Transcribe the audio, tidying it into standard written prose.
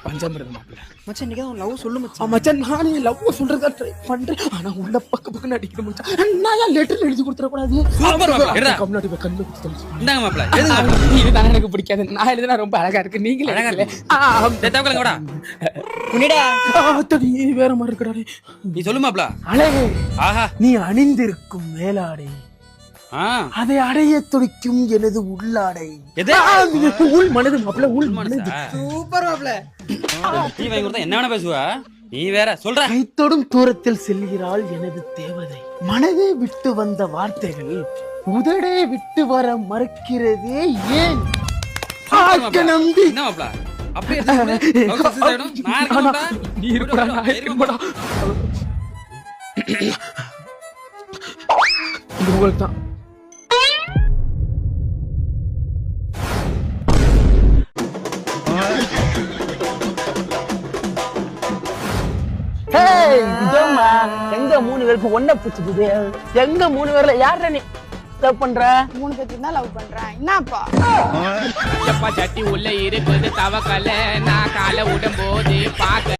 பஞ்சாமிரதம் மாப்பிள்ள. மச்சான் இன்னைக்கு தான் லவ் சொல்லு மச்சான். மச்சான் நானே லவ் சொல்றதா ட்ரை பண்றேன். ஆனா உள்ள பக்கம் அடிக்கிற மச்சான். நான் ஏன் லெட்டர் எழுதி கொடுத்துற கூடாது? சூப்பர் மாப்பிள்ள. எடுடா. கம்னாடி கண்ணு குடுத்து. இந்தாங்க மாப்பிள்ள. எதுங்க மாப்பிள்ள? இதுதான் எனக்கு பிடிக்காது. நான் எழுதுனா ரொம்ப அழகா இருக்கு. நீங்களே அழகா எழுதல. இருக்கு. தேத்தாவக்கலங்க வாடா. உன்னிடா அத்தடி வேற மாதிரி இருக்கடா. நீ சொல்லு மாப்பிள்ள. அழகே, ஆஹா. நீ அணிந்திருக்கும் மேலாடை ஆ. அதை அடைய துடிக்கும் எனது உள்ளாடை. எது? உள் மனது மாப்பிள்ள, உள் மனது. மனசா? சூப்பர் மாப்ள. டீ வாங்கி கொடுத்தா என்ன வேணா பேசுவா? நீ வேற சொல்ற. கைத்தொடும் தூரத்தில் செல்கிறாள் எனது தேவதை. மனதை விட்டு வந்த வார்த்தைகள் உதடே விட்டு வர மறுக்கிறதே ஏன்? பார்க்க நம்பி என்ன மாப்பிள்ள? அப்படியே எடுத்து லவ் சக்சஸ் ஆயிடும். நான் இருக்க மாட்டா. நீ இருக்கடா, நான் இருக்க மாட்டா. இது உங்களுக்கு தான். எங்க 3 பேருக்கு ஒன்ன பிடிச்சது? எங்க 3 பேர்ல யார நீ லவ் பண்ற? 3 பேருக்கு தான் லவ் பண்றேன். என்னப்பா சப்பா சட்டி உள்ள இருக்குது தவக்கல நான் காலை விடும் போது பாக்க